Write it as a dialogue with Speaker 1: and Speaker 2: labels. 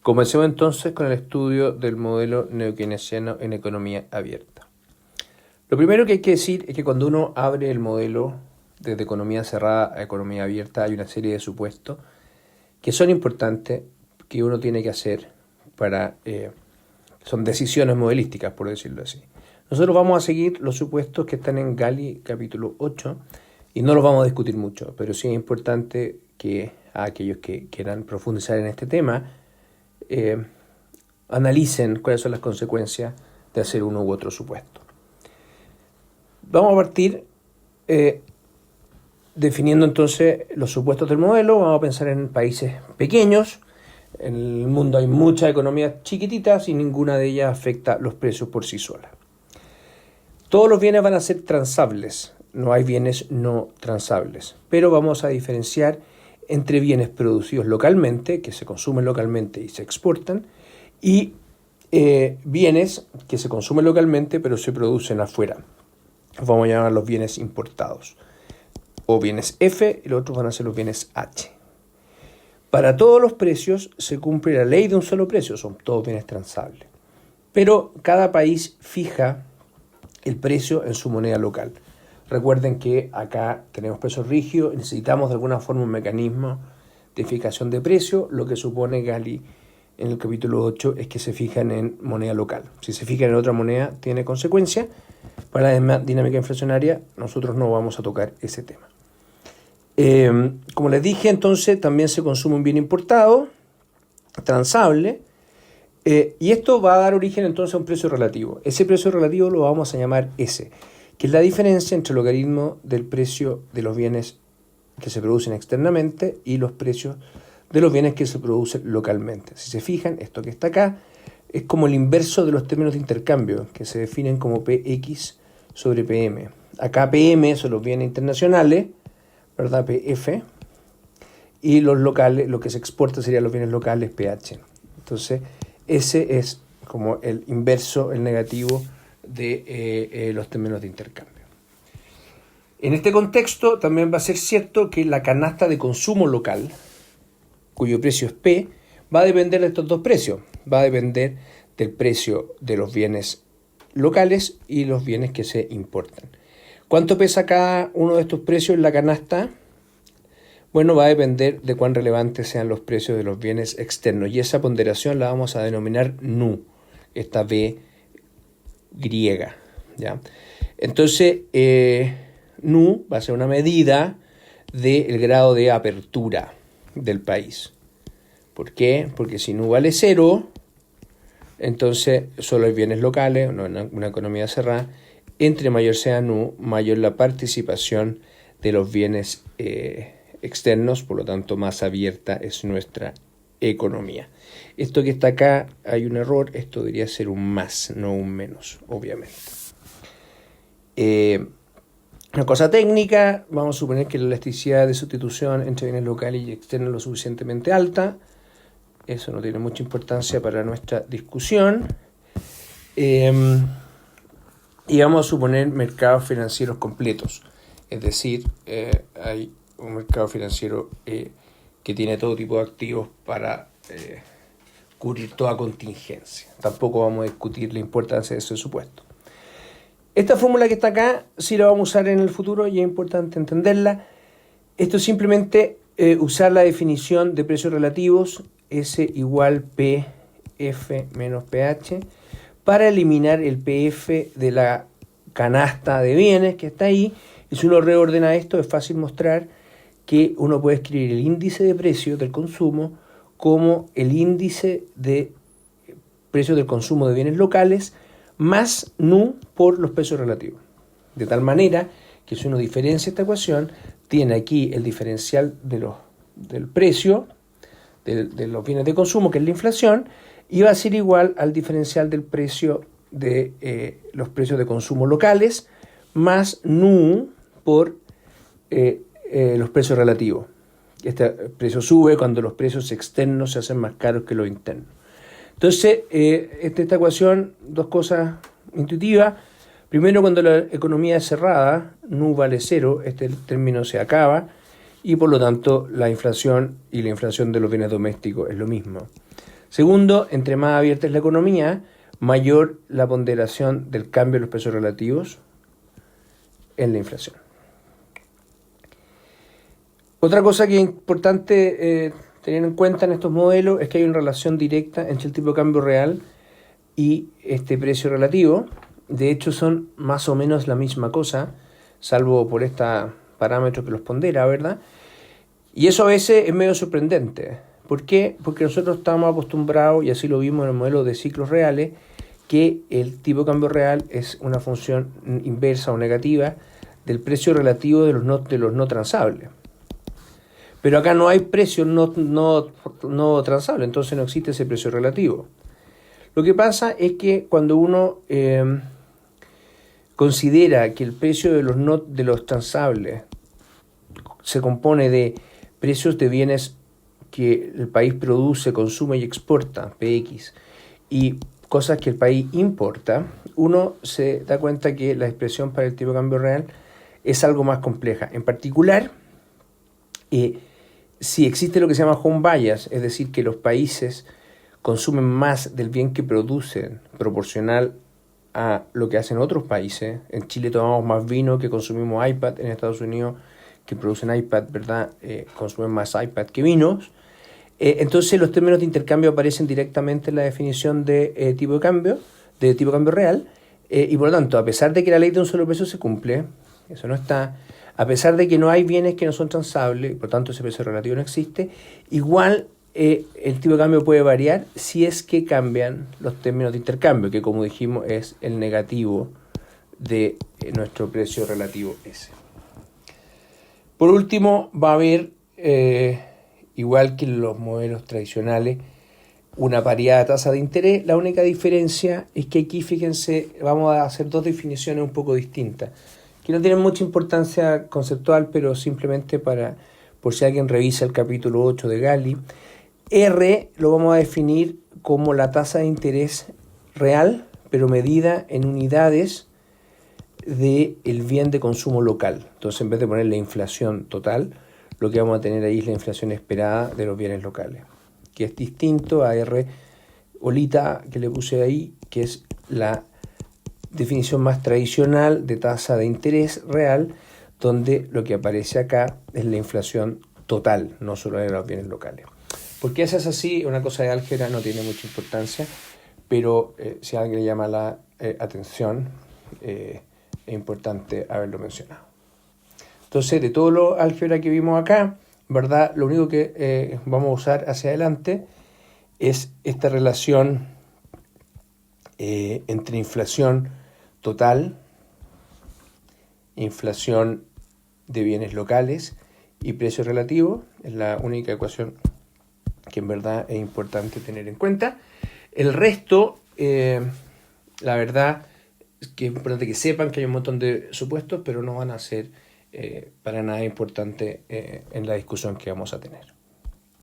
Speaker 1: Comencemos entonces con el estudio del modelo neokeynesiano en economía abierta. Lo primero que hay que decir es que cuando uno abre el modelo desde economía cerrada a economía abierta hay una serie de supuestos que son importantes, que uno tiene que hacer para... son decisiones modelísticas, por decirlo así. Nosotros vamos a seguir los supuestos que están en Gali capítulo 8 y no los vamos a discutir mucho, pero sí es importante que a aquellos que quieran profundizar en este tema analicen cuáles son las consecuencias de hacer uno u otro supuesto. Vamos a partir definiendo entonces los supuestos del modelo. Vamos a pensar en países pequeños. En el mundo hay muchas economías chiquititas y ninguna de ellas afecta los precios por sí sola. Todos los bienes van a ser transables, no hay bienes no transables, pero vamos a diferenciar entre bienes producidos localmente, que se consumen localmente y se exportan, y bienes que se consumen localmente pero se producen afuera. Vamos a llamar los bienes importados, o bienes F, y los otros van a ser los bienes H. Para todos los precios se cumple la ley de un solo precio, son todos bienes transables. Pero cada país fija el precio en su moneda local. Recuerden que acá tenemos precios rígidos, necesitamos de alguna forma un mecanismo de fijación de precio. Lo que supone Gali en el capítulo 8 es que se fijan en moneda local. Si se fijan en otra moneda tiene consecuencias. Para la dinámica inflacionaria nosotros no vamos a tocar ese tema. Como les dije, entonces también se consume un bien importado, transable, y esto va a dar origen entonces a un precio relativo. Ese precio relativo lo vamos a llamar S, que es la diferencia entre el logaritmo del precio de los bienes que se producen externamente y los precios de los bienes que se producen localmente. Si se fijan, esto que está acá es como el inverso de los términos de intercambio, que se definen como PX sobre PM. Acá PM son los bienes internacionales, ¿verdad? PF, y los locales, lo que se exporta serían los bienes locales, PH. Entonces, ese es como el inverso, el negativo de los términos de intercambio. En este contexto también va a ser cierto que la canasta de consumo local, cuyo precio es P, va a depender de estos dos precios. Va a depender del precio de los bienes locales y los bienes que se importan. ¿Cuánto pesa cada uno de estos precios en la canasta? Bueno, va a depender de cuán relevantes sean los precios de los bienes externos. Y esa ponderación la vamos a denominar NU, esta B griega, ¿ya? Entonces, NU va a ser una medida del grado de apertura del país. ¿Por qué? Porque si NU vale 0, entonces solo hay bienes locales, no en una economía cerrada. Entre mayor sea NU, mayor la participación de los bienes externos, por lo tanto más abierta es nuestra economía. Esto que está acá hay un error, esto debería ser un más, no un menos, obviamente. Una cosa técnica, vamos a suponer que la elasticidad de sustitución entre bienes locales y externos es lo suficientemente alta. Eso no tiene mucha importancia para nuestra discusión. Y vamos a suponer mercados financieros completos. Es decir, hay un mercado financiero que tiene todo tipo de activos para cubrir toda contingencia. Tampoco vamos a discutir la importancia de ese supuesto. Esta fórmula que está acá sí la vamos a usar en el futuro y es importante entenderla. Esto es simplemente usar la definición de precios relativos, S igual PF menos PH, para eliminar el PF de la canasta de bienes que está ahí. Y si uno reordena esto, es fácil mostrar que uno puede escribir el índice de precios del consumo como el índice de precios del consumo de bienes locales más NU por los precios relativos. De tal manera que si uno diferencia esta ecuación, tiene aquí el diferencial del precio de los bienes de consumo, que es la inflación, y va a ser igual al diferencial del precio de los precios de consumo locales más NU por los precios relativos. Este precio sube cuando los precios externos se hacen más caros que los internos. Entonces, esta ecuación, dos cosas intuitivas. Primero, cuando la economía es cerrada, NU vale 0, este término se acaba y por lo tanto la inflación y la inflación de los bienes domésticos es lo mismo. Segundo, entre más abierta es la economía, mayor la ponderación del cambio de los precios relativos en la inflación. Otra cosa que es importante tener en cuenta en estos modelos es que hay una relación directa entre el tipo de cambio real y este precio relativo. De hecho, son más o menos la misma cosa, salvo por este parámetro que los pondera, ¿verdad? Y eso a veces es medio sorprendente. ¿Por qué? Porque nosotros estamos acostumbrados, y así lo vimos en el modelo de ciclos reales, que el tipo de cambio real es una función inversa o negativa del precio relativo de los no transables. Pero acá no hay precios no transables, entonces no existe ese precio relativo. Lo que pasa es que cuando uno considera que el precio de los transables se compone de precios de bienes que el país produce, consume y exporta, PX, y cosas que el país importa, uno se da cuenta que la expresión para el tipo de cambio real es algo más compleja. En particular, si existe lo que se llama home bias, es decir, que los países consumen más del bien que producen proporcional a lo que hacen otros países. En Chile tomamos más vino que consumimos iPad, en Estados Unidos que producen iPad, ¿verdad? Consumen más iPad que vinos. Entonces los términos de intercambio aparecen directamente en la definición de tipo de cambio real, y por lo tanto, a pesar de que la ley de un solo precio se cumple, eso no está, a pesar de que no hay bienes que no son transables, por lo tanto ese precio relativo no existe, igual el tipo de cambio puede variar si es que cambian los términos de intercambio, que como dijimos es el negativo de nuestro precio relativo S. Por último, va a haber, igual que en los modelos tradicionales, una paridad de tasa de interés. La única diferencia es que aquí, fíjense, vamos a hacer dos definiciones un poco distintas, que no tienen mucha importancia conceptual, pero simplemente por si alguien revisa el capítulo 8 de Gali. R lo vamos a definir como la tasa de interés real, pero medida en unidades del bien de consumo local. Entonces, en vez de poner la inflación total, lo que vamos a tener ahí es la inflación esperada de los bienes locales, que es distinto a R bolita que le puse ahí, que es la definición más tradicional de tasa de interés real, donde lo que aparece acá es la inflación total, no solo de los bienes locales. ¿Por qué eso es así? Una cosa de álgebra, no tiene mucha importancia, pero si a alguien le llama la atención, es importante haberlo mencionado. Entonces, de todo lo álgebra que vimos acá, ¿verdad? Lo único que vamos a usar hacia adelante es esta relación entre inflación total, inflación de bienes locales y precio relativo. Es la única ecuación que en verdad es importante tener en cuenta. El resto, la verdad, es que es importante que sepan que hay un montón de supuestos, pero no van a ser para nada importante en la discusión que vamos a tener.